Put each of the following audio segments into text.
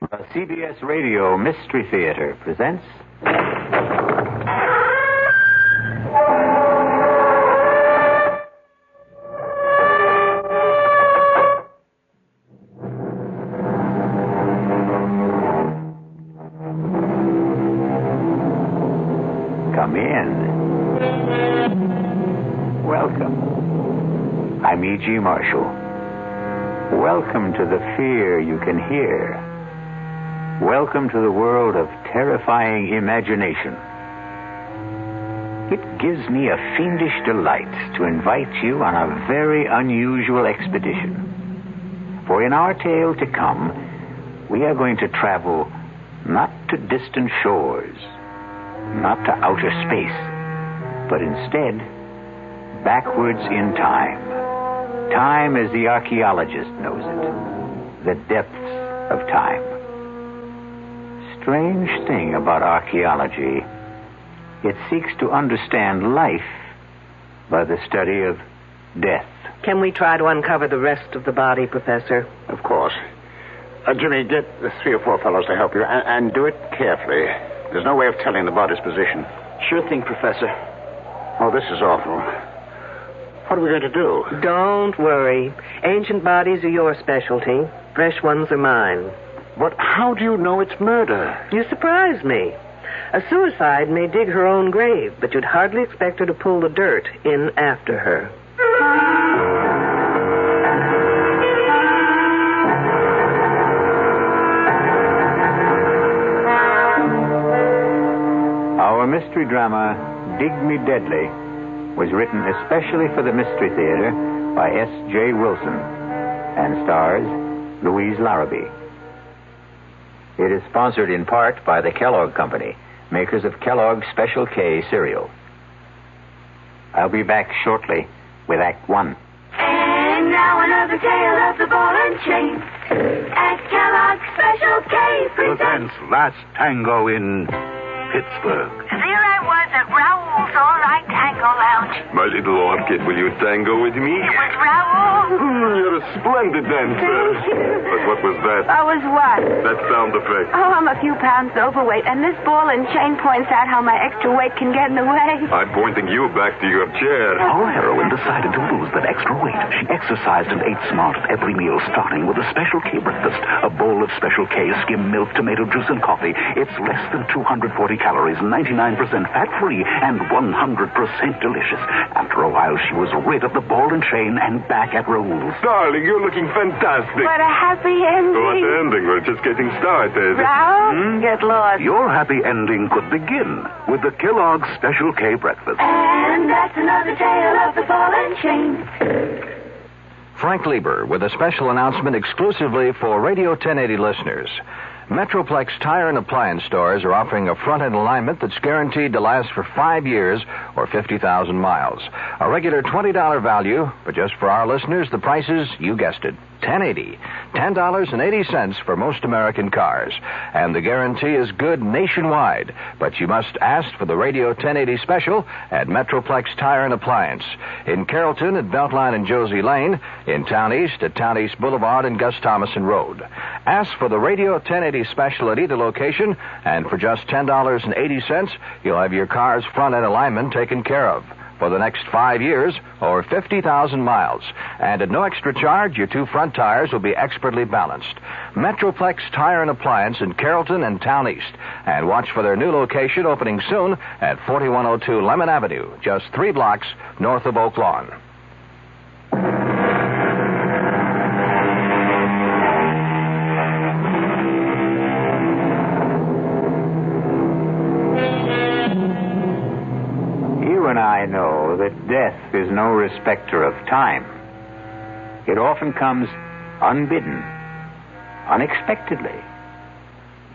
The CBS Radio Mystery Theater presents... Come in. Welcome. I'm E.G. Marshall. Welcome to the fear you can hear. Welcome to the world of terrifying imagination. It gives me a fiendish delight to invite you on a very unusual expedition. For in our tale to come, we are going to travel not to distant shores, not to outer space, but instead backwards in time. Time as the archaeologist knows it. The depths of time. Strange thing about archaeology, it seeks to understand life by the study of death. Can we try to uncover the rest of the body, Professor? Of course. Jimmy, get the 3 or 4 fellows to help you, and do it carefully. There's no way of telling the body's position. Sure thing, Professor. Oh, this is awful. What are we going to do? Don't worry. Ancient bodies are your specialty. Fresh ones are mine. But how do you know it's murder? You surprise me. A suicide may dig her own grave, but you'd hardly expect her to pull the dirt in after her. Our mystery drama, Dig Me Deadly, was written especially for the Mystery Theater by S.J. Wilson and stars Louise Larrabee. It is sponsored in part by the Kellogg Company, makers of Kellogg's Special K cereal. I'll be back shortly with Act 1. And now another tale of the ball and chain. At Kellogg's Special K presents Last Tango in Pittsburgh. There I was at Raoul's All-Night Tango Lounge. My little orchid, will you tango with me? It was Raoul. You're a splendid dancer. Thank you. But what was that? I was what? That sound effect. Oh, I'm a few pounds overweight, and this ball and chain points out how my extra weight can get in the way. I'm pointing you back to your chair. Our heroine decided to lose that extra weight. She exercised and ate smart at every meal, starting with a Special K breakfast. A bowl of Special K, skim milk, tomato juice, and coffee. It's less than 240 calories, 99% fat-free, and 100% delicious. After a while, she was rid of the ball and chain and back at Raoul's. Darling, you're looking fantastic. What a happy ending. What ending? We're just getting started. Raoul, get lost. Your happy ending could begin with the Kellogg's Special K breakfast. And that's another tale of the ball and chain. Frank Lieber with a special announcement exclusively for Radio 1080 listeners. Metroplex Tire and Appliance stores are offering a front-end alignment that's guaranteed to last for 5 years or 50,000 miles. A regular $20 value, but just for our listeners, the price is, you guessed it, $10.80. $10.80 for most American cars. And the guarantee is good nationwide. But you must ask for the Radio 1080 special at Metroplex Tire and Appliance. In Carrollton at Beltline and Josie Lane. In Town East at Town East Boulevard and Gus Thomason Road. Ask for the Radio 1080 special at either location, and for just $10.80, you'll have your car's front-end alignment taken care of for the next 5 years or 50,000 miles. And at no extra charge, your 2 front tires will be expertly balanced. Metroplex Tire and Appliance in Carrollton and Town East. And watch for their new location opening soon at 4102 Lemon Avenue, just 3 blocks north of Oak Lawn. And I know that death is no respecter of time. It often comes unbidden, unexpectedly,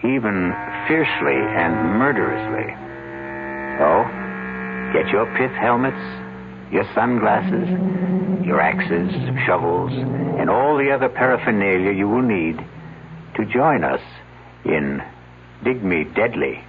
even fiercely and murderously. So, get your pith helmets, your sunglasses, your axes, shovels, and all the other paraphernalia you will need to join us in Dig Me Deadly.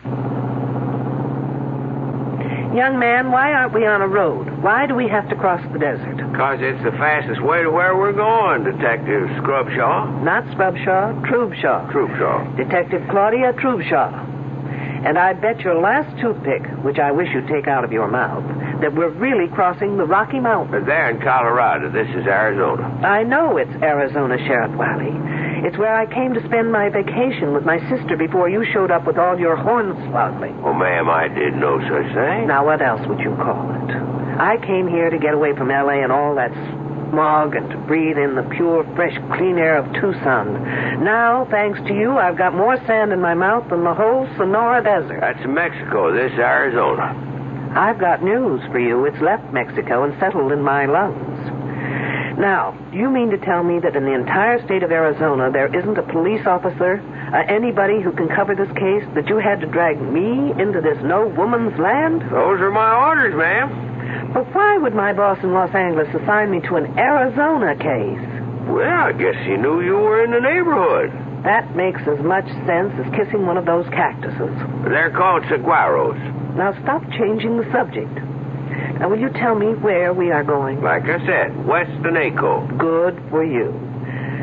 Young man, why aren't we on a road? Why do we have to cross the desert? Because it's the fastest way to where we're going, Detective Scrubshaw. Not Scrubshaw, Trubshaw. Trubshaw. Detective Claudia Trubshaw. And I bet your last toothpick, which I wish you'd take out of your mouth, that we're really crossing the Rocky Mountains. They're in Colorado. This is Arizona. I know it's Arizona, Sheriff Wiley. It's where I came to spend my vacation with my sister before you showed up with all your hornswoggling. Oh, ma'am, I did no such thing. Now, what else would you call it? I came here to get away from L.A. and all that smog and to breathe in the pure, fresh, clean air of Tucson. Now, thanks to you, I've got more sand in my mouth than the whole Sonora Desert. That's Mexico. This Arizona. I've got news for you. It's left Mexico and settled in my lungs. Now, you mean to tell me that in the entire state of Arizona there isn't a police officer, anybody who can cover this case, that you had to drag me into this no-woman's land? Those are my orders, ma'am. But why would my boss in Los Angeles assign me to an Arizona case? Well, I guess he knew you were in the neighborhood. That makes as much sense as kissing one of those cactuses. They're called saguaros. Now stop changing the subject. Now, will you tell me where we are going? Like I said, west of Naco. Good for you.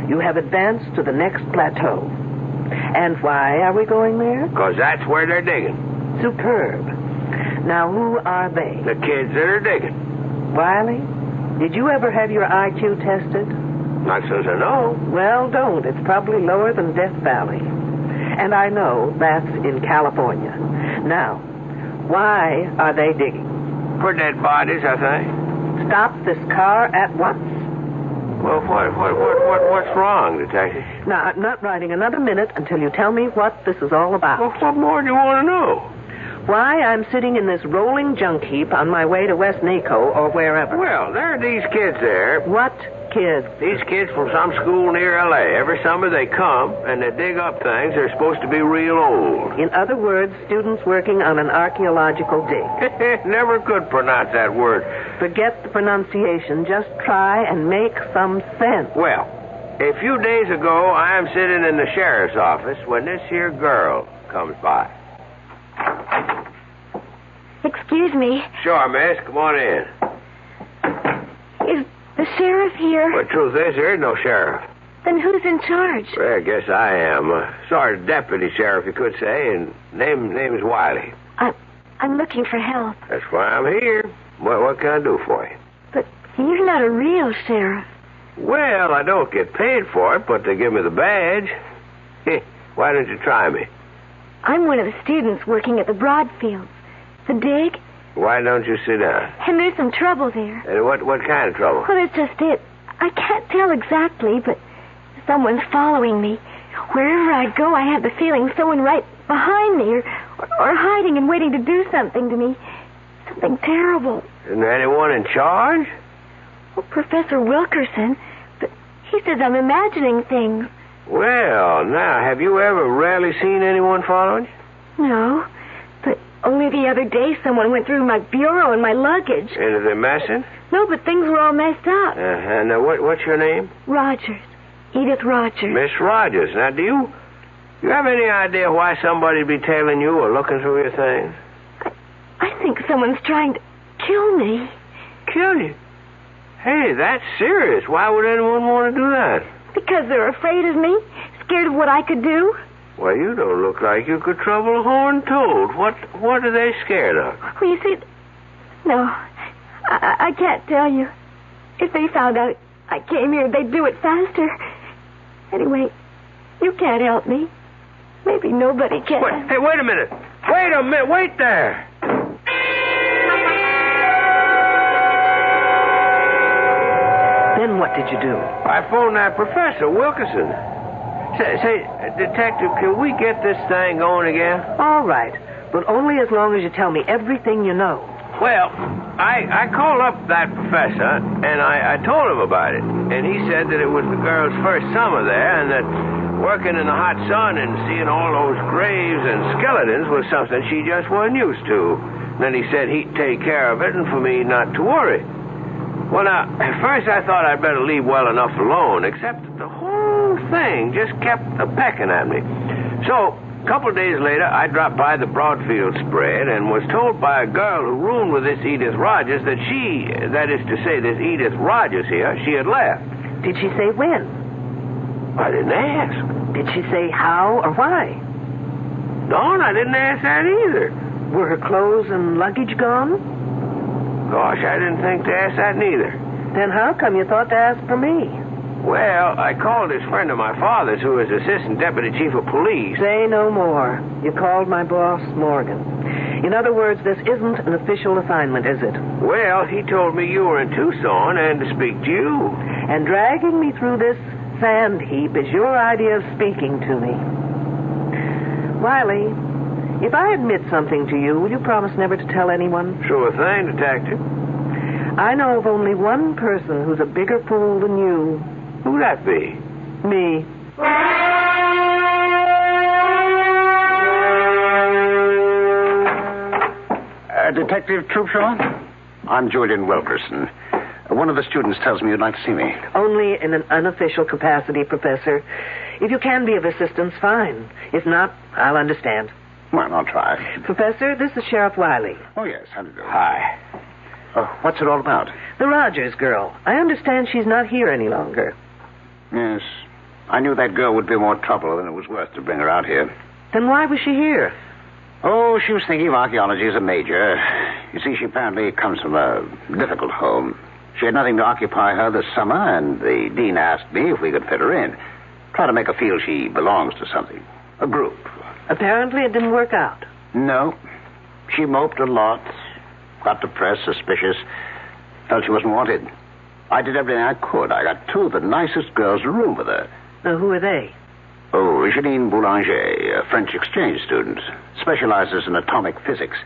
You have advanced to the next plateau. And why are we going there? Because that's where they're digging. Superb. Now, who are they? The kids that are digging. Wiley, did you ever have your IQ tested? Not so as I know. Well, don't. It's probably lower than Death Valley. And I know that's in California. Now, why are they digging? For dead bodies, I think. Stop this car at once. Well, what's wrong, Detective? Now, I'm not riding another minute until you tell me what this is all about. Well, what more do you want to know? Why I'm sitting in this rolling junk heap on my way to West Naco or wherever. Well, there are these kids there. What kids? These kids from some school near L.A. Every summer they come and they dig up things. They're supposed to be real old. In other words, students working on an archaeological dig. Never could pronounce that word. Forget the pronunciation. Just try and make some sense. Well, a few days ago, I am sitting in the sheriff's office when this here girl comes by. Excuse me. Sure, miss. Come on in. Is the sheriff here? Well, the truth is, there is no sheriff. Then who's in charge? Well, I guess I am. Sergeant Deputy Sheriff, you could say, and name is Wiley. I'm looking for help. That's why I'm here. What can I do for you? But you're not a real sheriff. Well, I don't get paid for it, but they give me the badge. Why don't you try me? I'm one of the students working at the Broadfields. The dig. Why don't you sit down? And there's some trouble there. And what kind of trouble? Well, it's just it. I can't tell exactly, but someone's following me. Wherever I go, I have the feeling someone right behind me or hiding and waiting to do something to me. Something terrible. Isn't there anyone in charge? Well, Professor Wilkerson, but he says I'm imagining things. Well, now, have you ever really seen anyone following you? No, but only the other day someone went through my bureau and my luggage. And are they messing? No, but things were all messed up. Now, what's your name? Rogers. Edith Rogers. Miss Rogers. Now, do you have any idea why somebody'd be tailing you or looking through your things? I think someone's trying to kill me. Kill you? Hey, that's serious. Why would anyone want to do that? Because they're afraid of me, scared of what I could do. Well, you don't look like you could trouble a horned toad. What are they scared of? Well, you see, no, I can't tell you. If they found out I came here, they'd do it faster. Anyway, you can't help me. Maybe nobody can. Wait a minute. Wait there. Then what did you do? I phoned that Professor Wilkerson. Say, Detective, can we get this thing going again? All right, but only as long as you tell me everything you know. Well, I called up that professor, and I told him about it. And he said that it was the girl's first summer there, and that working in the hot sun and seeing all those graves and skeletons was something she just wasn't used to. Then he said he'd take care of it and for me not to worry. Well, now, at first I thought I'd better leave well enough alone, except that the whole thing just kept a-pecking at me. So A couple days later, I dropped by the Broadfield spread and was told by a girl who roomed with this Edith Rogers that this Edith Rogers here, she had left. Did she say when? I didn't ask. Did she say how or why? No, and I didn't ask that either. Were her clothes and luggage gone? Gosh, I didn't think to ask that neither. Then how come you thought to ask for me? Well, I called this friend of my father's who is Assistant Deputy Chief of Police. Say no more. You called my boss, Morgan. In other words, this isn't an official assignment, is it? Well, he told me you were in Tucson and to speak to you. And dragging me through this sand heap is your idea of speaking to me. Wiley, if I admit something to you, will you promise never to tell anyone? Sure thing, Detective. I know of only one person who's a bigger fool than you. Who'd that be? Me. Detective Troopshaw? I'm Julian Wilkerson. One of the students tells me you'd like to see me. Only in an unofficial capacity, Professor. If you can be of assistance, fine. If not, I'll understand. Well, I'll try. Professor, this is Sheriff Wiley. Oh, yes. How do you do? Hi. What's it all about? The Rogers girl. I understand she's not here any longer. Yes. I knew that girl would be more trouble than it was worth to bring her out here. Then why was she here? Oh, she was thinking of archaeology as a major. You see, she apparently comes from a difficult home. She had nothing to occupy her this summer, and the dean asked me if we could fit her in. Try to make her feel she belongs to something. A group. Apparently it didn't work out. No. She moped a lot. Got depressed, suspicious. Felt she wasn't wanted. I did everything I could. I got two of the nicest girls to room with her. Now, who are they? Oh, Janine Boulanger, a French exchange student. Specializes in atomic physics.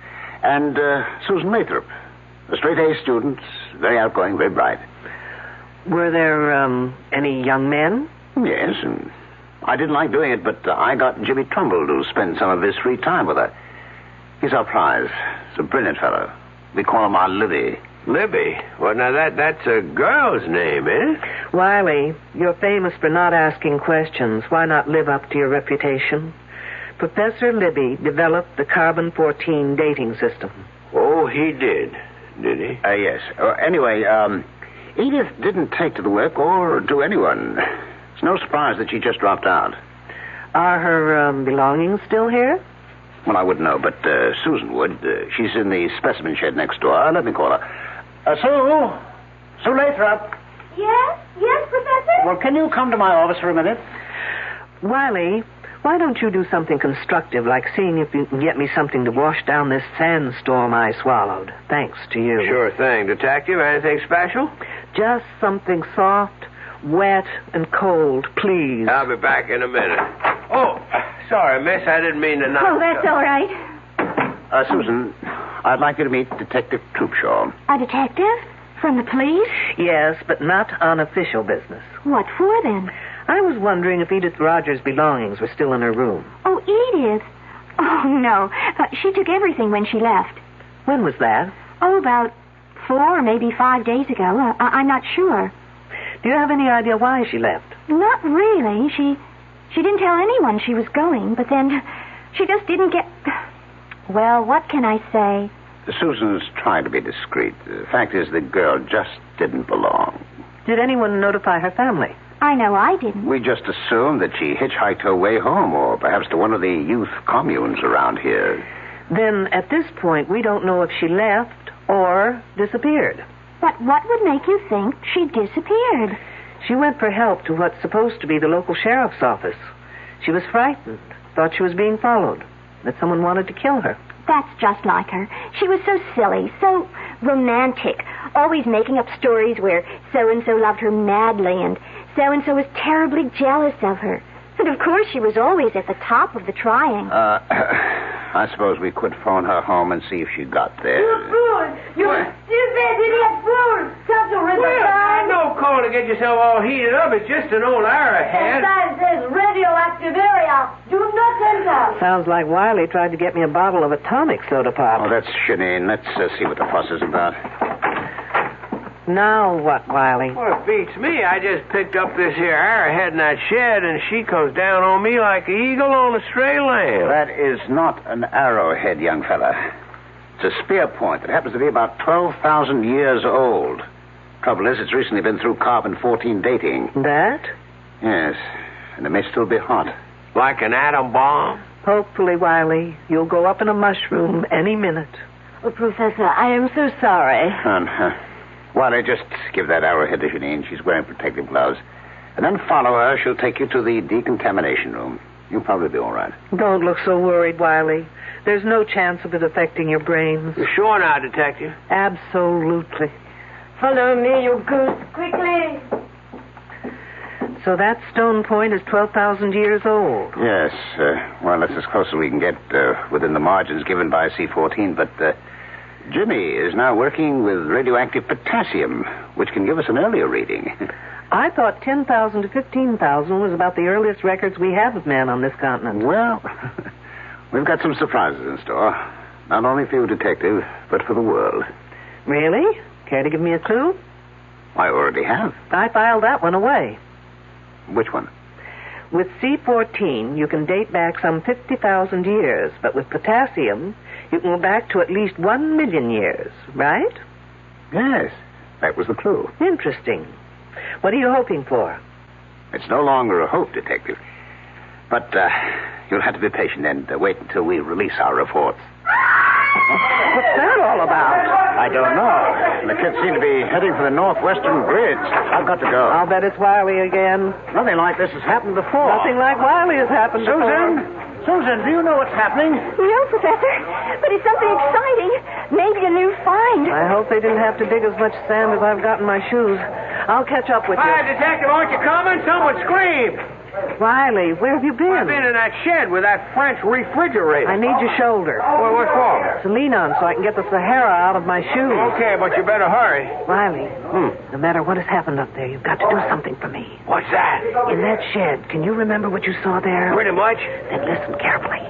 And Susan Lathrop, a straight-A student. Very outgoing, very bright. Were there, any young men? Yes, and I didn't like doing it, but I got Jimmy Trumbull to spend some of his free time with her. He's our prize. He's a brilliant fellow. We call him our Libby. Libby? Well, now that's a girl's name, isn't it? Wiley, you're famous for not asking questions. Why not live up to your reputation? Professor Libby developed the carbon-14 dating system. Oh, he did he? Yes. Anyway, Edith didn't take to the work or to anyone. It's no surprise that she just dropped out. Are her belongings still here? Well, I wouldn't know, but Susan would. She's in the specimen shed next door. Let me call her. Sue Lathrop. Yes, Professor? Well, can you come to my office for a minute? Wiley, why don't you do something constructive, like seeing if you can get me something to wash down this sandstorm I swallowed? Thanks to you. Sure thing. Detective, anything special? Just something soft, wet, and cold, please. I'll be back in a minute. Oh, sorry, miss. I didn't mean to knock. Oh, that's all right. Susan, I'd like you to meet Detective Troopshaw. A detective? From the police? Yes, but not on official business. What for, then? I was wondering if Edith Rogers' belongings were still in her room. Oh, Edith. Oh, no. She took everything when she left. When was that? Oh, about 4 or maybe 5 days ago. I'm not sure. Do you have any idea why she left? Not really. She didn't tell anyone she was going, but then she just didn't get... Well, what can I say? Susan's trying to be discreet. The fact is, the girl just didn't belong. Did anyone notify her family? I know I didn't. We just assumed that she hitchhiked her way home, or perhaps to one of the youth communes around here. Then, at this point, we don't know if she left or disappeared. But what would make you think she disappeared? She went for help to what's supposed to be the local sheriff's office. She was frightened, thought she was being followed, that someone wanted to kill her. That's just like her. She was so silly, so romantic, always making up stories where so-and-so loved her madly and so-and-so was terribly jealous of her. And, of course, she was always at the top of the triangle. I suppose we could phone her home and see if she got there. You fool! You stupid idiot fool! Such a Well, no call to get yourself all heated up. It's just an old arrowhead. That says radioactive area. Do not enter. Sounds like Wiley tried to get me a bottle of atomic soda pop. Oh, that's Janine. Let's see what the fuss is about. Now what, Wiley? Well, it beats me. I just picked up this here arrowhead in that shed, and she comes down on me like an eagle on a stray lamb. That is not an arrowhead, young fella. It's a spear point that happens to be about 12,000 years old. Trouble is, it's recently been through carbon-14 dating. That? Yes, and it may still be hot. Like an atom bomb? Hopefully, Wiley, you'll go up in a mushroom any minute. Oh, Professor, I am so sorry. Wally, just give that arrowhead to Janine. She's wearing protective gloves. And then follow her. She'll take you to the decontamination room. You'll probably be all right. Don't look so worried, Wiley. There's no chance of it affecting your brains. You're sure now, Detective? Absolutely. Follow me, you goose, quickly. So that stone point is 12,000 years old. Yes. Well, that's as close as we can get within the margins given by C14. But Jimmy is now working with radioactive potassium, which can give us an earlier reading. I thought 10,000 to 15,000 was about the earliest records we have of man on this continent. Well, we've got some surprises in store. Not only for you, Detective, but for the world. Really? Care to give me a clue? I already have. I filed that one away. Which one? With C14, you can date back some 50,000 years, but with potassium, you can go back to at least 1 million years, right? Yes, that was the clue. Interesting. What are you hoping for? It's no longer a hope, Detective. But you'll have to be patient and wait until we release our reports. What's that all about? I don't know. The kids seem to be heading for the northwestern grids. I've got to go. I'll bet it's Wiley again. Nothing like this has happened before. Nothing like Wiley has happened before. Susan, do you know what's happening? No, Professor, but it's something exciting. Maybe a new find. I hope they didn't have to dig as much sand as I've got in my shoes. I'll catch up with you. Hi, Detective, aren't you coming? Someone screamed. Riley, where have you been? I've been in that shed with that French refrigerator. I need your shoulder. Well, what for? To lean on so I can get the Sahara out of my shoes. Okay, but you better hurry. Riley, no matter what has happened up there, you've got to do something for me. What's that? In that shed, can you remember what you saw there? Pretty much. Then listen carefully.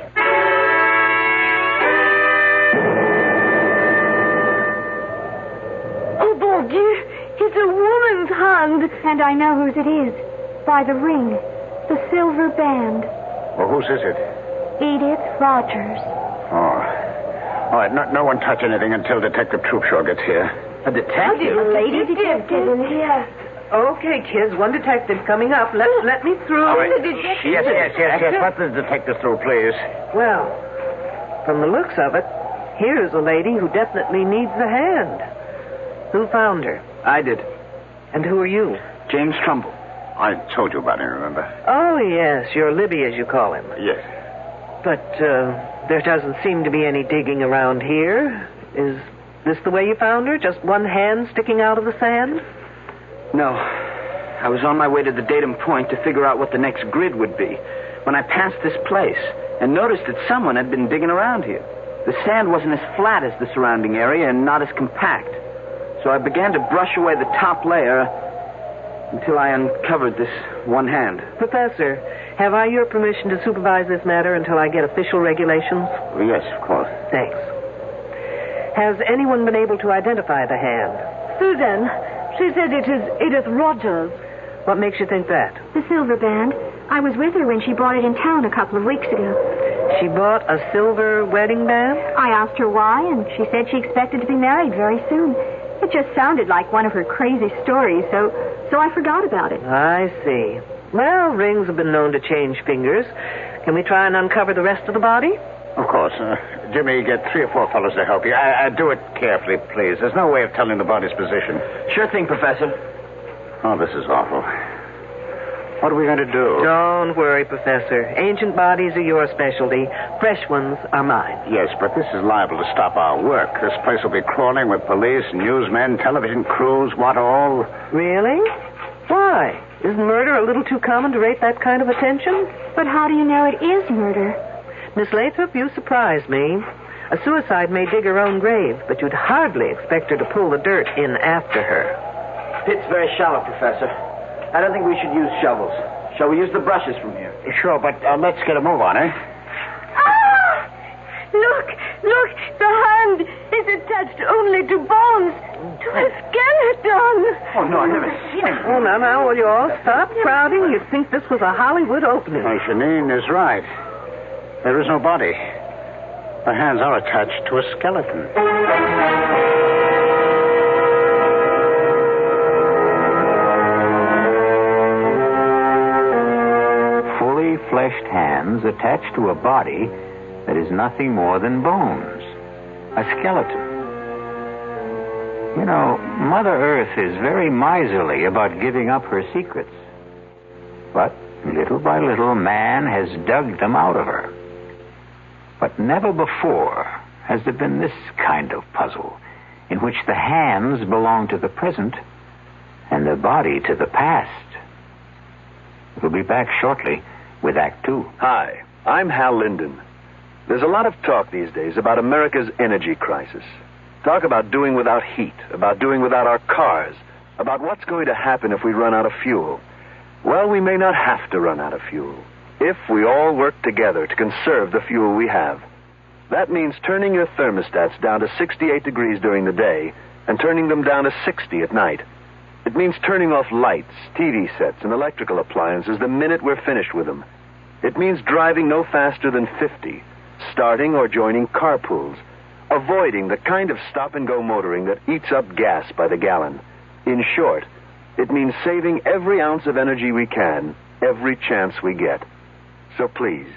Oh, bon Dieu, it's a woman's hand. And I know whose it is. By the ring. The silver band. Well, whose is it? Edith Rogers. Oh. All right, no one touch anything until Detective Troopshaw gets here. A detective? Lady detective in here. Okay, kids, one detective coming up. Let me through. All right. Yes. Let the detective through, please. Well, from the looks of it, here's a lady who definitely needs a hand. Who found her? I did. And who are you? James Trumbull. I told you about him, remember? Oh, yes, you're Libby, as you call him. Yes. But there doesn't seem to be any digging around here. Is this the way you found her? Just one hand sticking out of the sand? No. I was on my way to the datum point to figure out what the next grid would be when I passed this place and noticed that someone had been digging around here. The sand wasn't as flat as the surrounding area and not as compact. So I began to brush away the top layer until I uncovered this one hand. Professor, have I your permission to supervise this matter until I get official regulations? Well, yes, of course. Thanks. Has anyone been able to identify the hand? Susan, she said it is Edith Rogers. What makes you think that? The silver band. I was with her when she bought it in town a couple of weeks ago. She bought a silver wedding band? I asked her why, and she said she expected to be married very soon. It just sounded like one of her crazy stories, so I forgot about it. I see. Well, rings have been known to change fingers. Can we try and uncover the rest of the body? Of course. Jimmy, get 3 or 4 fellows to help you. Do it carefully, please. There's no way of telling the body's position. Sure thing, Professor. Oh, this is awful. What are we going to do? Don't worry, Professor. Ancient bodies are your specialty. Fresh ones are mine. Yes, but this is liable to stop our work. This place will be crawling with police, newsmen, television crews, what all. Really? Why? Isn't murder a little too common to rate that kind of attention? But how do you know it is murder? Miss Lathrop, you surprise me. A suicide may dig her own grave, but you'd hardly expect her to pull the dirt in after her. Pit's very shallow, Professor. I don't think we should use shovels. Shall we use the brushes from here? Sure, but let's get a move on, eh? Ah! Look! The hand! is attached only to bones, to a skeleton. Oh, no, I've never seen it. Oh, now, will you all stop crowding? You'd think this was a Hollywood opening. Oh, Janine is right. There is no body. The hands are attached to a skeleton. Fully fleshed hands attached to a body that is nothing more than bones. A skeleton. You know, Mother Earth is very miserly about giving up her secrets. But little by little, man has dug them out of her. But never before has there been this kind of puzzle, in which the hands belong to the present and the body to the past. We'll be back shortly with Act Two. Hi, I'm Hal Linden. There's a lot of talk these days about America's energy crisis. Talk about doing without heat, about doing without our cars, about what's going to happen if we run out of fuel. Well, we may not have to run out of fuel if we all work together to conserve the fuel we have. That means turning your thermostats down to 68 degrees during the day and turning them down to 60 at night. It means turning off lights, TV sets, and electrical appliances the minute we're finished with them. It means driving no faster than 50, starting or joining carpools, avoiding the kind of stop-and-go motoring that eats up gas by the gallon. In short, it means saving every ounce of energy we can, every chance we get. So please,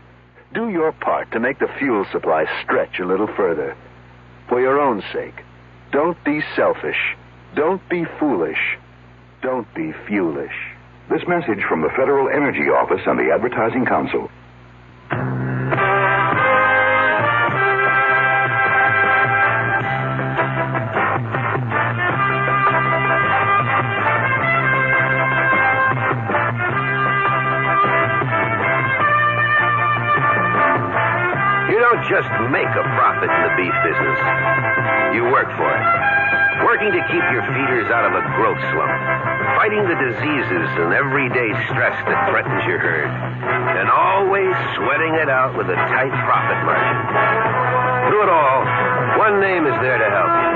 do your part to make the fuel supply stretch a little further. For your own sake, don't be selfish. Don't be foolish. Don't be fuelish. This message from the Federal Energy Office and the Advertising Council. You don't just make a profit in the beef business. You work for it. Working to keep your feeders out of a growth slump. Fighting the diseases and everyday stress that threatens your herd. And always sweating it out with a tight profit margin. Through it all, one name is there to help you.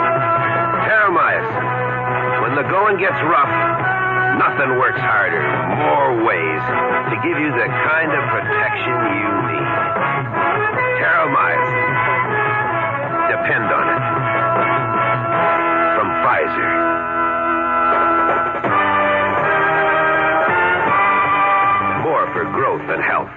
Terramycin. When the going gets rough, nothing works harder, more ways, to give you the kind of protection you need. Terramycin. Depend on it. From Pfizer. More for growth and health.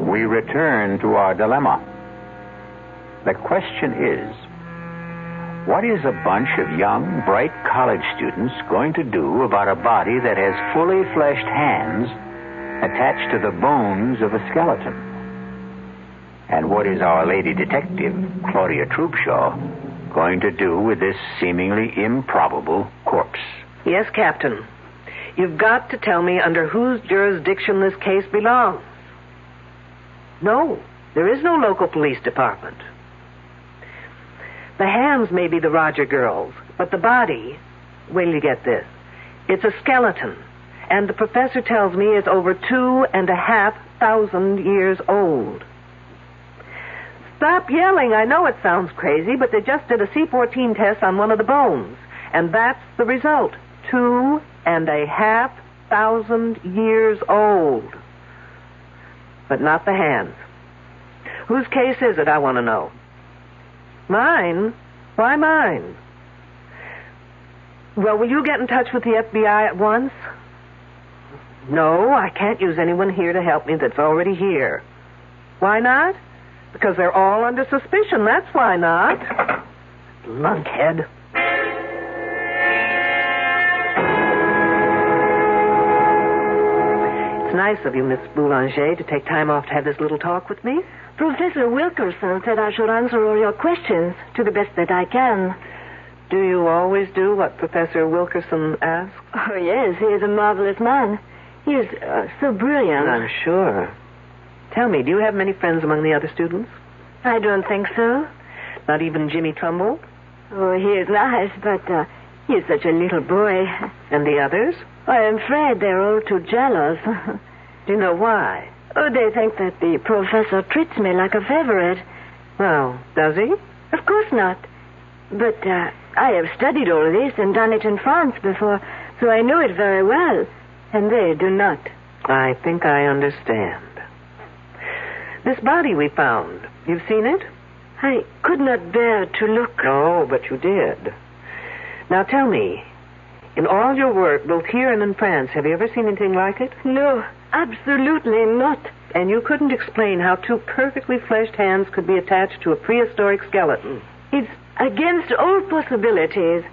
We return to our dilemma. The question is, what is a bunch of young, bright college students going to do about a body that has fully fleshed hands attached to the bones of a skeleton? And what is our lady detective, Claudia Troopshaw, going to do with this seemingly improbable corpse? Yes, Captain. You've got to tell me under whose jurisdiction this case belongs. No, there is no local police department. The hands may be the Roger girls, but the body, wait till you get this, it's a skeleton, and the professor tells me it's over 2,500 years old. Stop yelling. I know it sounds crazy, but they just did a C14 test on one of the bones, and that's the result. 2,500 years old. But not the hands. Whose case is it, I want to know? Mine? Why mine? Well, will you get in touch with the FBI at once? No, I can't use anyone here to help me that's already here. Why not? Because they're all under suspicion, that's why not. Lunkhead. It's nice of you, Miss Boulanger, to take time off to have this little talk with me. Professor Wilkerson said I should answer all your questions to the best that I can. Do you always do what Professor Wilkerson asks? Oh, yes, he is a marvelous man. He is so brilliant. I'm sure. Tell me, do you have many friends among the other students? I don't think so. Not even Jimmy Trumbull? Oh, he is nice, but he is such a little boy. And the others? I am afraid they're all too jealous. Do you know why? Oh, they think that the professor treats me like a favorite. Well, does he? Of course not. But I have studied all this and done it in France before, so I know it very well. And they do not. I think I understand. This body we found, you've seen it? I could not bear to look. Oh, but you did. Now tell me, in all your work, both here and in France, have you ever seen anything like it? No, absolutely not. And you couldn't explain how two perfectly fleshed hands could be attached to a prehistoric skeleton? It's against all possibilities.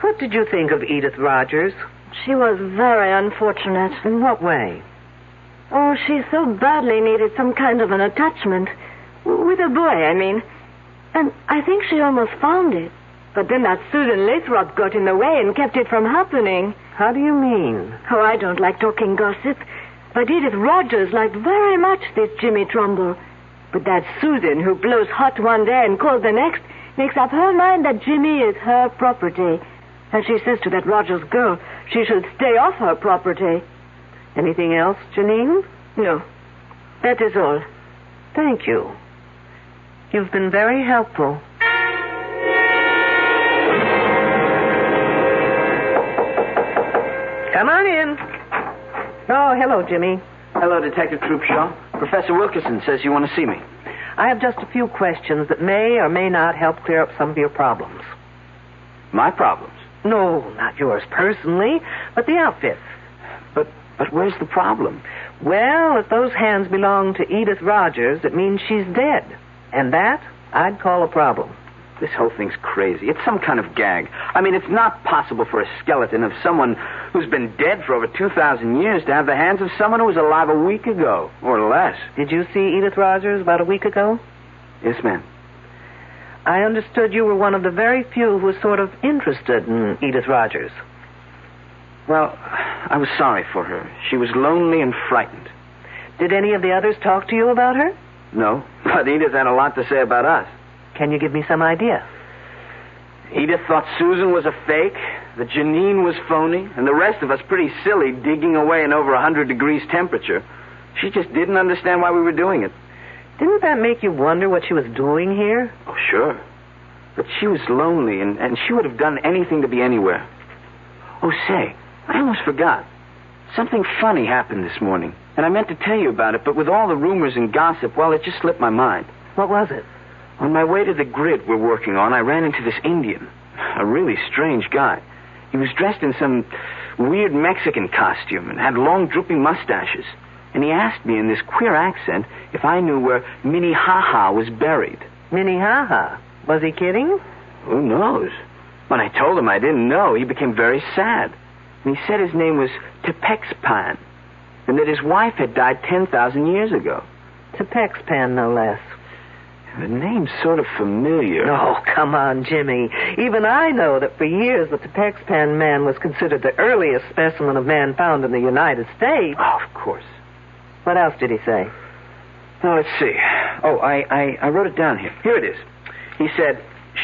What did you think of Edith Rogers? She was very unfortunate. In what way? Oh, she so badly needed some kind of an attachment. With a boy, I mean. And I think she almost found it. But then that Susan Lathrop got in the way and kept it from happening. How do you mean? Oh, I don't like talking gossip. But Edith Rogers liked very much this Jimmy Trumbull. But that Susan, who blows hot one day and cold the next, makes up her mind that Jimmy is her property. And she says to that Rogers girl she should stay off her property. Anything else, Janine? No. That is all. Thank you. You've been very helpful. Come on in. Oh, hello, Jimmy. Hello, Detective Troopshaw. Professor Wilkerson says you want to see me. I have just a few questions that may or may not help clear up some of your problems. My problems? No, not yours personally, but the outfit. But where's the problem? Well, if those hands belong to Edith Rogers, it means she's dead. And that, I'd call a problem. This whole thing's crazy. It's some kind of gag. I mean, it's not possible for a skeleton of someone who's been dead for over 2,000 years to have the hands of someone who was alive a week ago, or less. Did you see Edith Rogers about a week ago? Yes, ma'am. I understood you were one of the very few who was sort of interested in Edith Rogers. Well, I was sorry for her. She was lonely and frightened. Did any of the others talk to you about her? No, but Edith had a lot to say about us. Can you give me some idea? Edith thought Susan was a fake, that Janine was phony, and the rest of us pretty silly digging away in over 100 degrees temperature. She just didn't understand why we were doing it. Didn't that make you wonder what she was doing here? Oh, sure. But she was lonely, and she would have done anything to be anywhere. Oh, say, I almost forgot. Something funny happened this morning, and I meant to tell you about it, but with all the rumors and gossip, well, it just slipped my mind. What was it? On my way to the grid we're working on, I ran into this Indian. A really strange guy. He was dressed in some weird Mexican costume and had long drooping mustaches. And he asked me in this queer accent if I knew where Minnehaha was buried. Minnehaha? Was he kidding? Who knows? When I told him I didn't know, he became very sad. And he said his name was Tepexpan, and that his wife had died 10,000 years ago. Tepexpan, no less. The name's sort of familiar. Oh, come on, Jimmy. Even I know that for years the Tepexpan man was considered the earliest specimen of man found in the United States. Oh, of course. What else did he say? Now, let's see. Oh, I wrote it down here. Here it is. He said,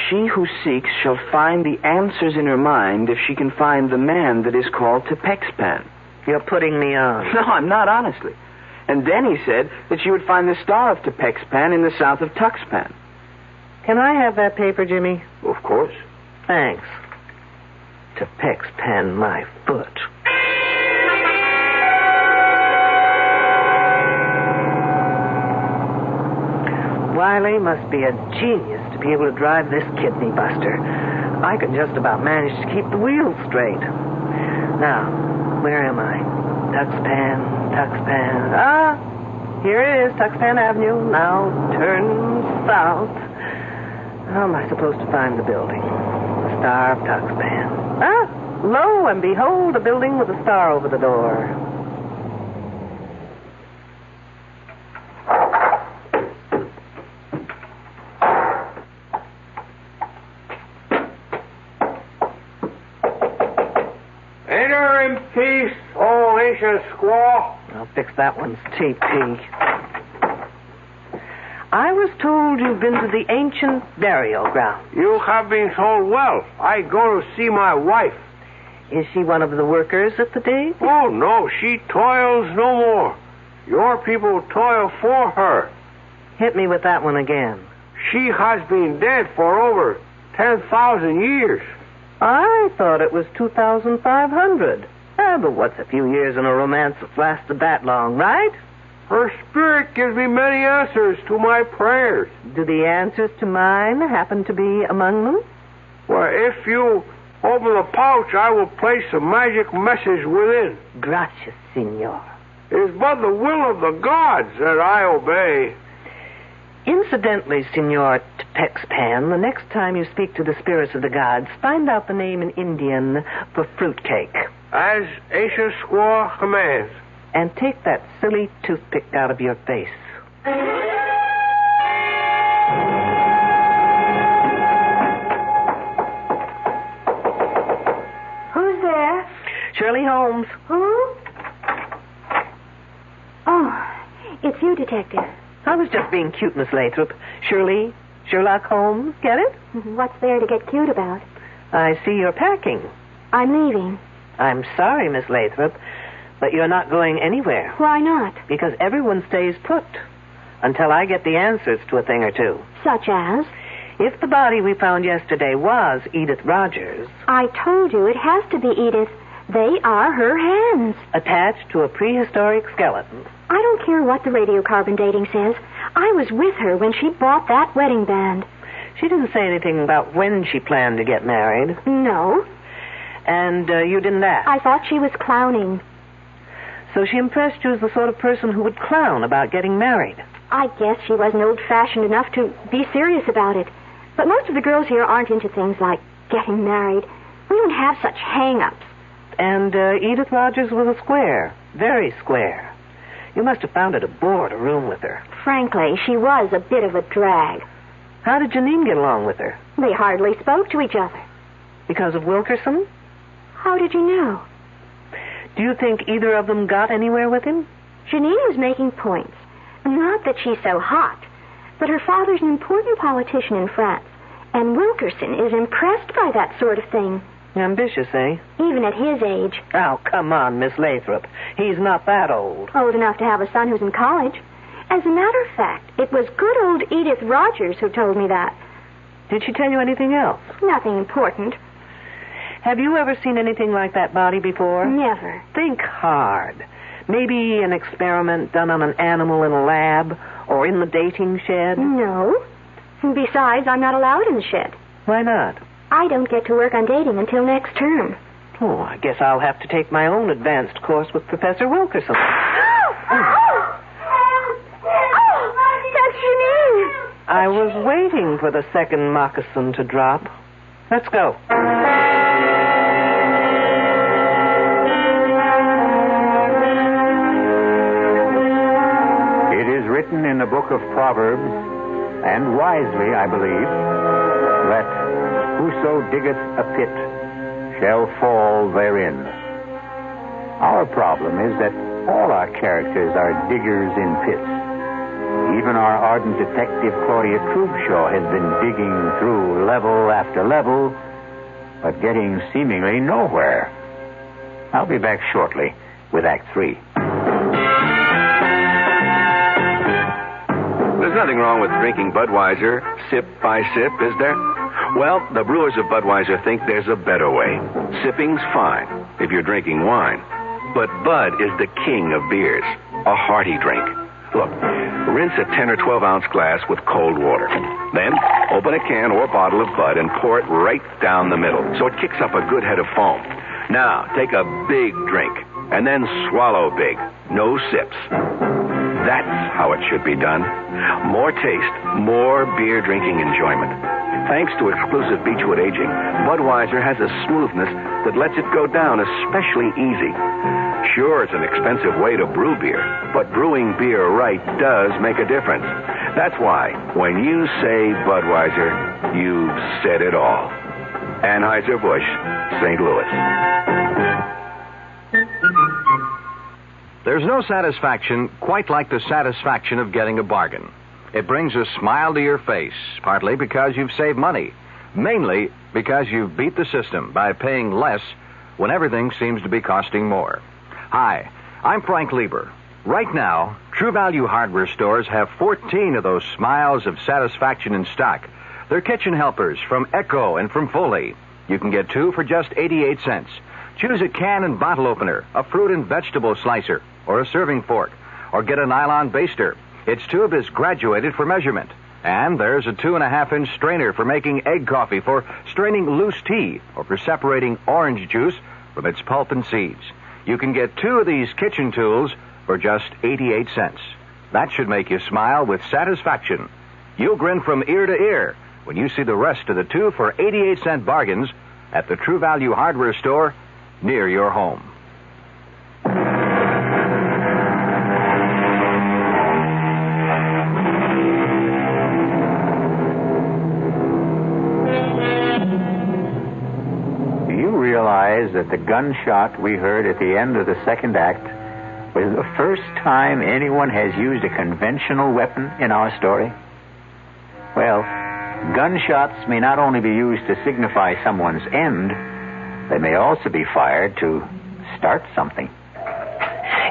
"She who seeks shall find the answers in her mind if she can find the man that is called Tepexpan." You're putting me on. No, I'm not, honestly. And then he said that she would find the star of Tepexpan in the south of Tuxpan. Can I have that paper, Jimmy? Of course. Thanks. Tepexpan, my foot. Wiley must be a genius to be able to drive this kidney buster. I can just about manage to keep the wheels straight. Now, where am I? Tuxpan. Ah, here it is, Tuxpan Avenue. Now turn south. How am I supposed to find the building? The Star of Tuxpan. Ah, lo and behold, a building with a star over the door. Enter in peace, old ancient squaw. I'll fix that one's TP. I was told you've been to the ancient burial ground. You have been told well. I go to see my wife. Is she one of the workers at the dig? Oh, no, she toils no more. Your people toil for her. Hit me with that one again. She has been dead for over 10,000 years. I thought it was 2,500. But what's a few years in a romance that's lasted that long, right? Her spirit gives me many answers to my prayers. Do the answers to mine happen to be among them? Well, if you open the pouch, I will place a magic message within. Gracias, senor. It is but the will of the gods that I obey. Incidentally, Senor Tepexpan, the next time you speak to the spirits of the gods, find out the name in Indian for fruitcake. As ancient squaw commands. And take that silly toothpick out of your face. Who's there? Shirley Holmes. Who? Oh, it's you, Detective. I was just being cute, Miss Lathrop. Shirley, Sherlock Holmes, get it? What's there to get cute about? I see you're packing. I'm leaving. I'm sorry, Miss Lathrop, but you're not going anywhere. Why not? Because everyone stays put until I get the answers to a thing or two. Such as? If the body we found yesterday was Edith Rogers... I told you it has to be Edith. They are her hands. Attached to a prehistoric skeleton. I don't care what the radiocarbon dating says. I was with her when she bought that wedding band. She didn't say anything about when she planned to get married. No. And you didn't ask? I thought she was clowning. So she impressed you as the sort of person who would clown about getting married? I guess she wasn't old-fashioned enough to be serious about it. But most of the girls here aren't into things like getting married. We don't have such hang-ups. And Edith Rogers was a square. Very square. You must have found it a bore to room with her. Frankly, she was a bit of a drag. How did Janine get along with her? They hardly spoke to each other. Because of Wilkerson? How did you know? Do you think either of them got anywhere with him? Janine was making points. Not that she's so hot, but her father's an important politician in France, and Wilkerson is impressed by that sort of thing. Ambitious, eh? Even at his age. Oh, come on, Miss Lathrop. He's not that old. Old enough to have a son who's in college. As a matter of fact, it was good old Edith Rogers who told me that. Did she tell you anything else? Nothing important. Have you ever seen anything like that body before? Never. Think hard. Maybe an experiment done on an animal in a lab or in the dating shed? No. Besides, I'm not allowed in the shed. Why not? I don't get to work on dating until next term. Oh, I guess I'll have to take my own advanced course with Professor Wilkerson. That's Janine. I was waiting for the second moccasin to drop. Let's go. It is written in the book of Proverbs, and wisely, I believe, that whoso diggeth a pit shall fall therein. Our problem is that all our characters are diggers in pits. Even our ardent detective Claudia Trubshaw has been digging through level after level, but getting seemingly nowhere. I'll be back shortly with Act 3. There's nothing wrong with drinking Budweiser sip by sip, is there? Well, the brewers of Budweiser think there's a better way. Sipping's fine if you're drinking wine. But Bud is the king of beers, a hearty drink. Look, rinse a 10 or 12-ounce glass with cold water. Then open a can or bottle of Bud and pour it right down the middle so it kicks up a good head of foam. Now, take a big drink and then swallow big. No sips. That's how it should be done. More taste, more beer drinking enjoyment. Thanks to exclusive Beechwood aging, Budweiser has a smoothness that lets it go down especially easy. Sure, it's an expensive way to brew beer, but brewing beer right does make a difference. That's why, when you say Budweiser, you've said it all. Anheuser-Busch, St. Louis. There's no satisfaction quite like the satisfaction of getting a bargain. It brings a smile to your face, partly because you've saved money, mainly because you've beat the system by paying less when everything seems to be costing more. Hi, I'm Frank Lieber. Right now, True Value hardware stores have 14 of those smiles of satisfaction in stock. They're kitchen helpers from Echo and from Foley. You can get 2 for just 88 cents. Choose a can and bottle opener, a fruit and vegetable slicer, or a serving fork, or get a nylon baster. Its tube is graduated for measurement. And there's a 2.5-inch strainer for making egg coffee, for straining loose tea, or for separating orange juice from its pulp and seeds. You can get 2 of these kitchen tools for just 88 cents. That should make you smile with satisfaction. You'll grin from ear to ear when you see the rest of the 2 for 88-cent bargains at the True Value hardware store near your home. Do you realize that the gunshot we heard at the end of the second act was the first time anyone has used a conventional weapon in our story? Well, gunshots may not only be used to signify someone's end, they may also be fired to start something.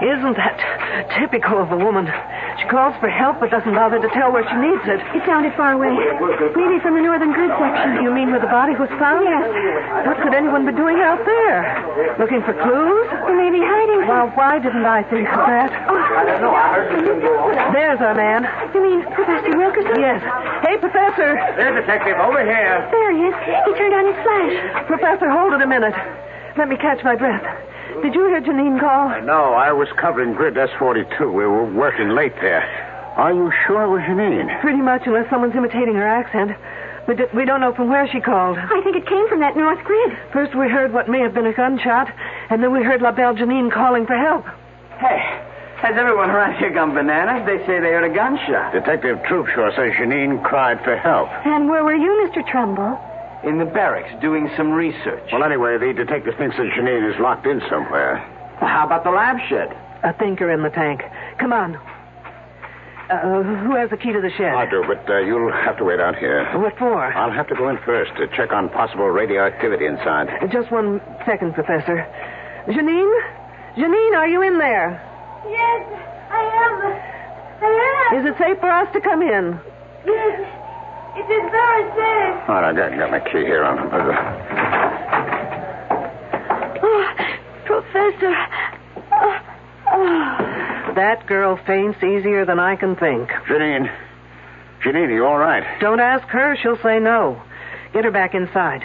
Isn't that typical of a woman? She calls for help but doesn't bother to tell where she needs it. It sounded far away. Maybe from the northern grid section. You mean where the body was found? Yes. What could anyone be doing out there? Looking for clues? Or maybe hiding. Well, why didn't I think of that? I don't know. There's our man. You mean Professor Wilkerson? Yes. Hey, Professor. There, Detective, over here. There he is. He turned on his flash. Professor, hold it a minute. Let me catch my breath. Did you hear Janine call? No, I was covering grid S42. We were working late there. Are you sure it was Janine? Pretty much, unless someone's imitating her accent. We don't know from where she called. I think it came from that north grid. First we heard what may have been a gunshot, and then we heard La Belle Janine calling for help. Hey, has everyone around here gone bananas? They say they heard a gunshot. Detective Troopshaw says Janine cried for help. And where were you, Mr. Trumbull? In the barracks, doing some research. Well, anyway, the detective thinks that Janine is locked in somewhere. How about the lab shed? A thinker in the tank. Come on. Who has the key to the shed? I do, but you'll have to wait out here. What for? I'll have to go in first to check on possible radioactivity inside. Just 1 second, Professor. Janine? Janine, are you in there? Yes, I am. Is it safe for us to come in? Yes, it is very safe. All right, I got my key here on. Oh, Professor. That girl faints easier than I can think. Janine, are you all right? Don't ask her. She'll say no. Get her back inside.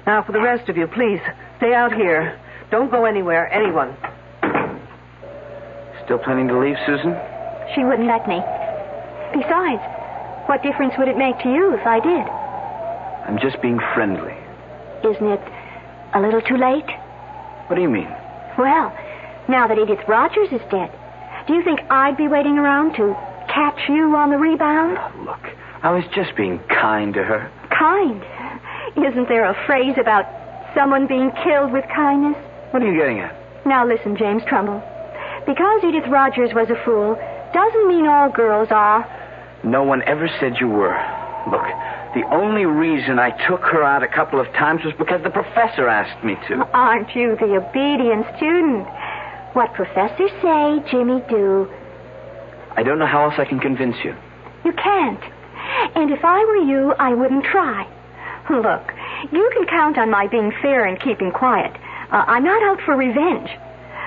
Now, for the rest of you, please, stay out here. Don't go anywhere, anyone. Still planning to leave, Susan? She wouldn't let me. Besides, what difference would it make to you if I did? I'm just being friendly. Isn't it a little too late? What do you mean? Well, now that Edith Rogers is dead, do you think I'd be waiting around to catch you on the rebound? Oh, look, I was just being kind to her. Kind? Isn't there a phrase about someone being killed with kindness? What are you getting at? Now listen, James Trumbull. Because Edith Rogers was a fool doesn't mean all girls are. No one ever said you were. Look, the only reason I took her out a couple of times was because the professor asked me to. Aren't you the obedient student? What professors say, Jimmy do. I don't know how else I can convince you. You can't. And if I were you, I wouldn't try. Look, you can count on my being fair and keeping quiet. I'm not out for revenge.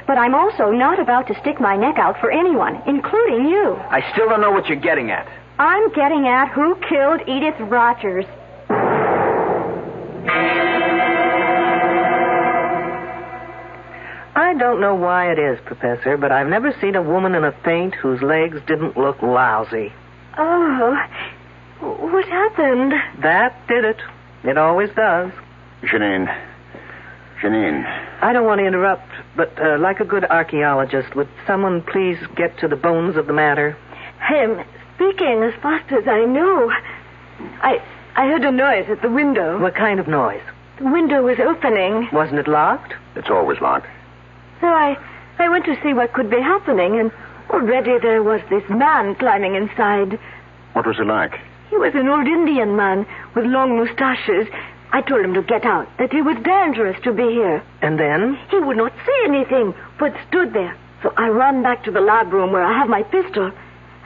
But I'm also not about to stick my neck out for anyone, including you. I still don't know what you're getting at. I'm getting at who killed Edith Rogers. I don't know why it is, Professor, but I've never seen a woman in a faint whose legs didn't look lousy. Oh, what happened? That did it. It always does. Janine. I don't want to interrupt, but like a good archaeologist, would someone please get to the bones of the matter? I'm speaking as fast as I know. I heard a noise at the window. What kind of noise? The window was opening. Wasn't it locked? It's always locked. So I went to see what could be happening, and already there was this man climbing inside. What was he like? He was an old Indian man with long mustaches. I told him to get out, that it was dangerous to be here. And then? He would not say anything, but stood there. So I ran back to the lab room where I have my pistol.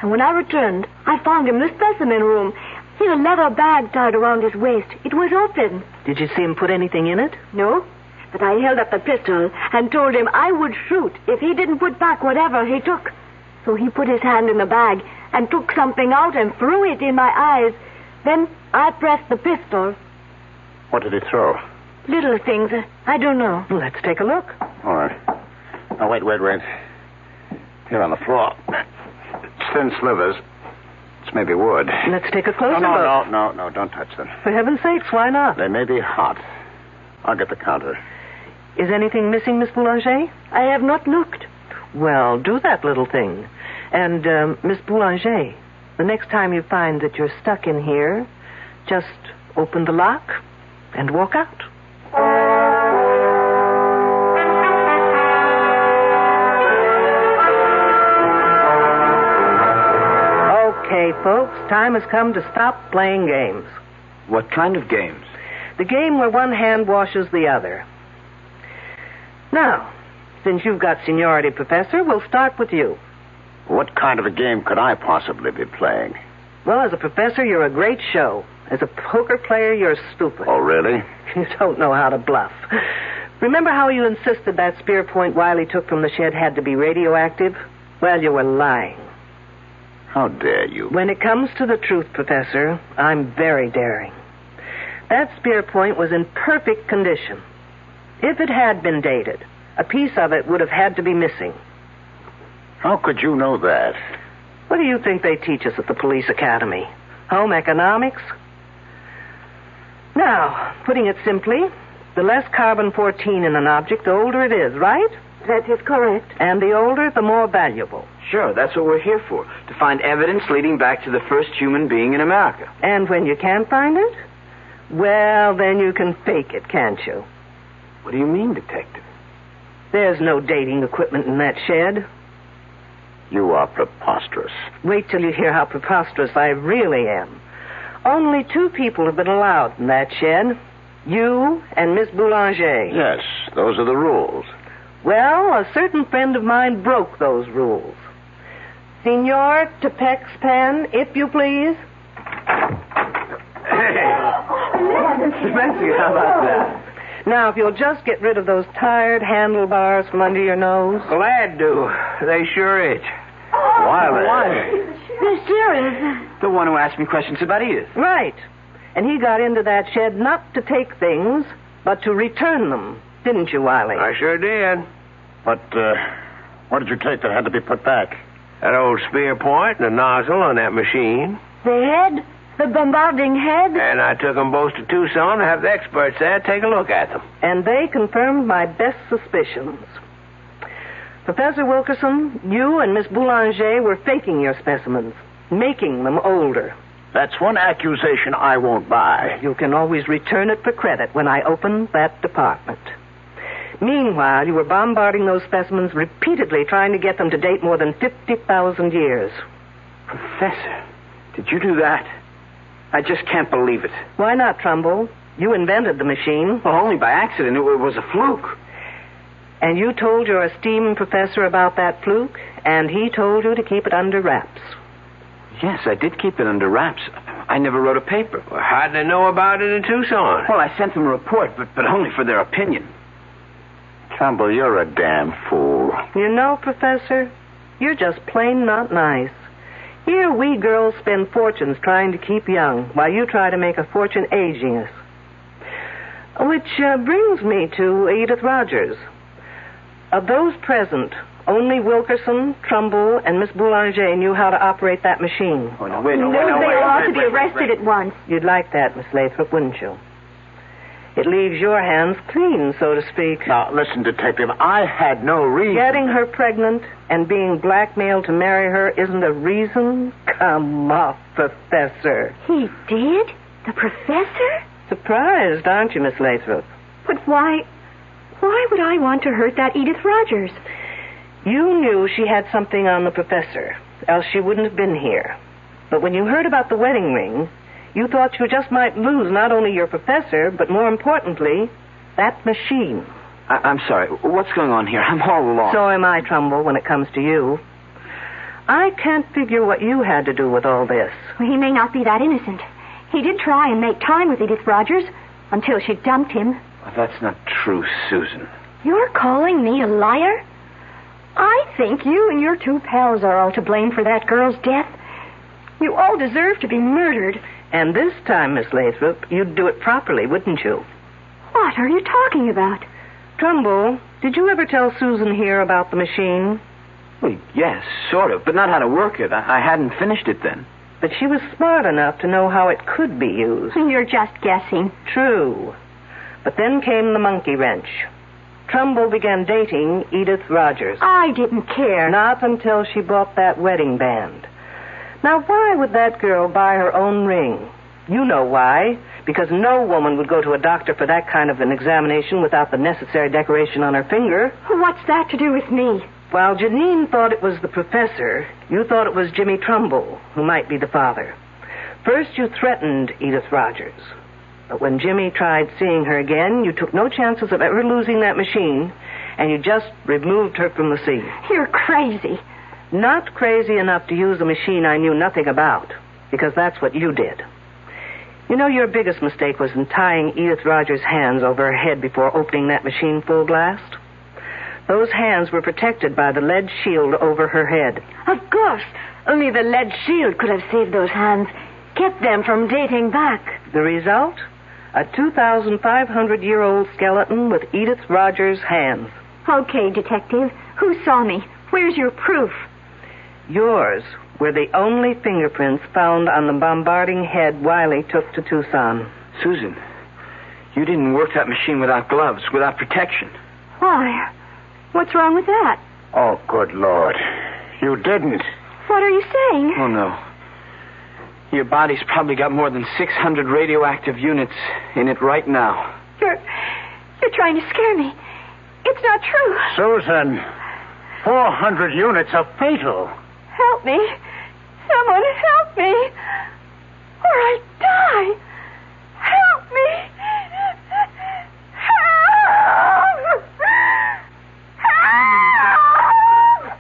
And when I returned, I found him in the specimen room. He had a leather bag tied around his waist. It was open. Did you see him put anything in it? No, but I held up the pistol and told him I would shoot if he didn't put back whatever he took. So he put his hand in the bag and took something out and threw it in my eyes. Then I pressed the pistol. What did he throw? Little things. I don't know. Let's take a look. All right. Now, wait. Here on the floor. It's thin slivers. It's maybe wood. Let's take a closer look. No, don't touch them. For heaven's sakes, why not? They may be hot. I'll get the counter. Is anything missing, Miss Boulanger? I have not looked. Well, do that little thing. And, Miss Boulanger, the next time you find that you're stuck in here, just open the lock and walk out. Okay, folks, time has come to stop playing games. What kind of games? The game where one hand washes the other. Now, since you've got seniority, Professor, we'll start with you. What kind of a game could I possibly be playing? Well, as a professor, you're a great show. As a poker player, you're stupid. Oh, really? You don't know how to bluff. Remember how you insisted that spear point Wiley took from the shed had to be radioactive? Well, you were lying. How dare you? When it comes to the truth, Professor, I'm very daring. That spear point was in perfect condition. If it had been dated, a piece of it would have had to be missing. How could you know that? What do you think they teach us at the police academy? Home economics? Now, putting it simply, the less carbon-14 in an object, the older it is, right? That is correct. And the older, the more valuable. Sure, that's what we're here for, to find evidence leading back to the first human being in America. And when you can't find it, well, then you can fake it, can't you? What do you mean, Detective? There's no dating equipment in that shed. You are preposterous. Wait till you hear how preposterous I really am. Only 2 people have been allowed in that shed. You and Miss Boulanger. Yes, those are the rules. Well, a certain friend of mine broke those rules. Senor Tepex Pan, if you please. Fancy, how about that? Now, if you'll just get rid of those tired handlebars from under your nose. Glad to. They sure itch. Wiley. The sheriff. The one who asked me questions about Edith. Right. And he got into that shed not to take things, but to return them. Didn't you, Wiley? I sure did. But, what did you take that had to be put back? That old spear point and the nozzle on that machine. The head? The bombarding head? And I took them both to Tucson to have the experts there take a look at them. And they confirmed my best suspicions. Professor Wilkerson, you and Miss Boulanger were faking your specimens, making them older. That's one accusation I won't buy. You can always return it for credit when I open that department. Meanwhile, you were bombarding those specimens repeatedly, trying to get them to date more than 50,000 years. Professor, did you do that? I just can't believe it. Why not, Trumbull? You invented the machine. Well, only by accident. It was a fluke. And you told your esteemed professor about that fluke, and he told you to keep it under wraps. Yes, I did keep it under wraps. I never wrote a paper. Well, how'd they know about it in Tucson? Well, I sent them a report, but only for their opinion. Trumbull, you're a damn fool. You know, Professor, you're just plain not nice. Here we girls spend fortunes trying to keep young, while you try to make a fortune aging us. Which brings me to Edith Rogers. Of those present, only Wilkerson, Trumbull, and Miss Boulanger knew how to operate that machine. Oh, no, wait, They ought to be arrested at once. You'd like that, Miss Lathrop, wouldn't you? It leaves your hands clean, so to speak. Now, listen, Detective, I had no reason. Getting her pregnant and being blackmailed to marry her isn't a reason? Come off, Professor. He did? The professor? Surprised, aren't you, Miss Lathrop? But why would I want to hurt that Edith Rogers? You knew she had something on the professor, else she wouldn't have been here. But when you heard about the wedding ring, you thought you just might lose not only your professor, but more importantly, that machine. I'm sorry. What's going on here? I'm all lost. So am I, Trumbull, when it comes to you. I can't figure what you had to do with all this. Well, he may not be that innocent. He did try and make time with Edith Rogers until she dumped him. Well, that's not true, Susan. You're calling me a liar? I think you and your two pals are all to blame for that girl's death. You all deserve to be murdered. And this time, Miss Lathrop, you'd do it properly, wouldn't you? What are you talking about? Trumbull, did you ever tell Susan here about the machine? Well, yes, sort of, but not how to work it. I hadn't finished it then. But she was smart enough to know how it could be used. You're just guessing. True. But then came the monkey wrench. Trumbull began dating Edith Rogers. I didn't care. Not until she bought that wedding band. Now, why would that girl buy her own ring? You know why. Because no woman would go to a doctor for that kind of an examination without the necessary decoration on her finger. What's that to do with me? While Janine thought it was the professor, you thought it was Jimmy Trumbull, who might be the father. First, you threatened Edith Rogers. But when Jimmy tried seeing her again, you took no chances of ever losing that machine, and you just removed her from the scene. You're crazy. Not crazy enough to use a machine I knew nothing about, because that's what you did. You know, your biggest mistake was in tying Edith Rogers' hands over her head before opening that machine full blast. Those hands were protected by the lead shield over her head. Of course. Only the lead shield could have saved those hands, kept them from dating back. The result? A 2,500-year-old skeleton with Edith Rogers' hands. Okay, Detective. Who saw me? Where's your proof? Yours were the only fingerprints found on the bombarding head Wiley took to Tucson. Susan, you didn't work that machine without gloves, without protection. Why? What's wrong with that? Oh, good Lord. You didn't. What are you saying? Oh, no. Your body's probably got more than 600 radioactive units in it right now. You're trying to scare me. It's not true. Susan, 400 units are fatal. Help me. Someone help me. Or I die. Help me. Help. Help.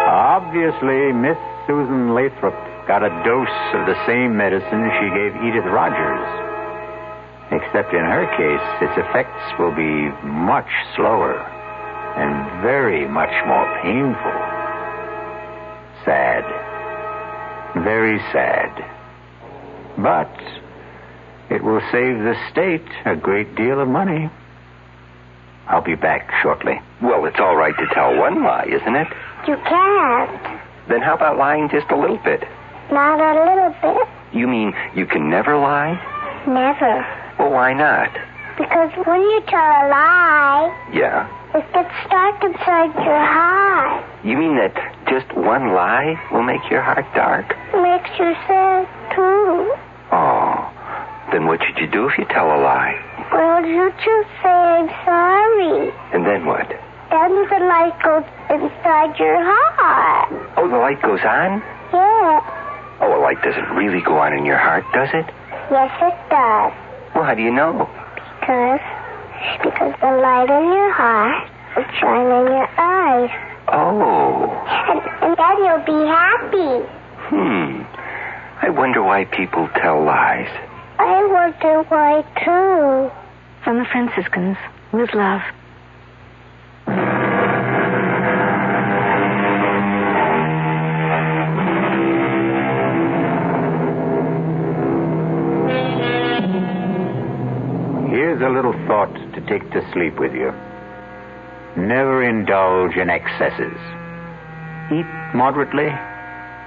Obviously, Miss Susan Lathrop got a dose of the same medicine she gave Edith Rogers. Except in her case, its effects will be much slower and very much more painful. Sad. Very sad. But it will save the state a great deal of money. I'll be back shortly. Well, it's all right to tell one lie, isn't it? You can't. Then how about lying just a little bit? Not a little bit. You mean you can never lie? Never. Well, why not? Because when you tell a lie, Yeah? it gets dark inside your heart. You mean that just one lie will make your heart dark? It makes you sad, too. Oh, then what should you do if you tell a lie? Well, you just say I'm sorry. And then what? Then the light goes inside your heart. Oh, the light goes on? Yeah. Oh, a light doesn't really go on in your heart, does it? Yes, it does. Well, how do you know? Because the light in your heart will shine in your eyes. Oh. And then you'll be happy. I wonder why people tell lies. I wonder why, too. From the Franciscans, with love. Here's a little thought to take to sleep with you. Never indulge in excesses. Eat moderately,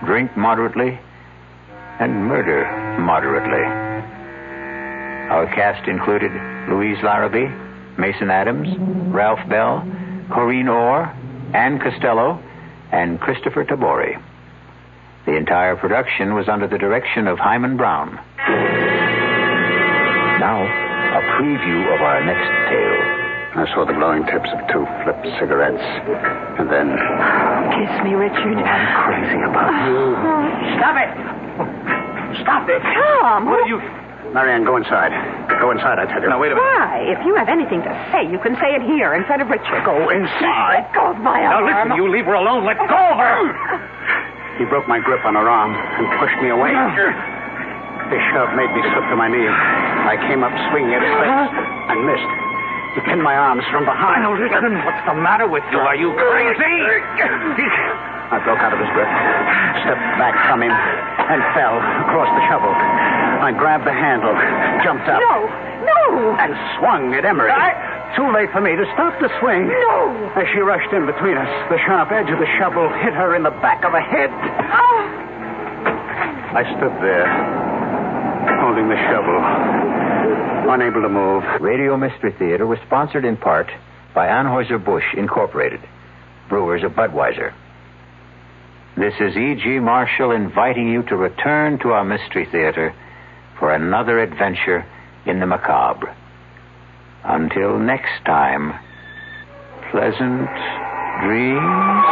drink moderately, and murder moderately. Our cast included Louise Larrabee, Mason Adams, Ralph Bell, Corrine Orr, Ann Costello, and Christopher Tabori. The entire production was under the direction of Hyman Brown. Now, a preview of our next tale. I saw the glowing tips of 2 flipped cigarettes. And then... Kiss me, Richard. I'm crazy about you. Stop it! Stop it! Tom! What are you... Marianne, go inside. Go inside, I tell you. Now, wait a minute. Why? If you have anything to say, you can say it here in front of Richard. Go inside. Let go of my arm. Now, listen, you leave her alone. Let go of her. He broke my grip on her arm and pushed me away. His shove made me slip to my knees. I came up swinging at his face and missed. He pinned my arms from behind. Now, listen. What's the matter with you? Are you crazy? I broke out of his grip, stepped back from him, and fell across the shovel. I grabbed the handle, jumped up. No! And swung at Emery. Too late for me to stop the swing. No! As she rushed in between us, the sharp edge of the shovel hit her in the back of the head. Oh! I stood there, holding the shovel, unable to move. Radio Mystery Theater was sponsored in part by Anheuser-Busch Incorporated, brewers of Budweiser. This is E.G. Marshall inviting you to return to our Mystery Theater for another adventure in the macabre. Until next time, pleasant dreams.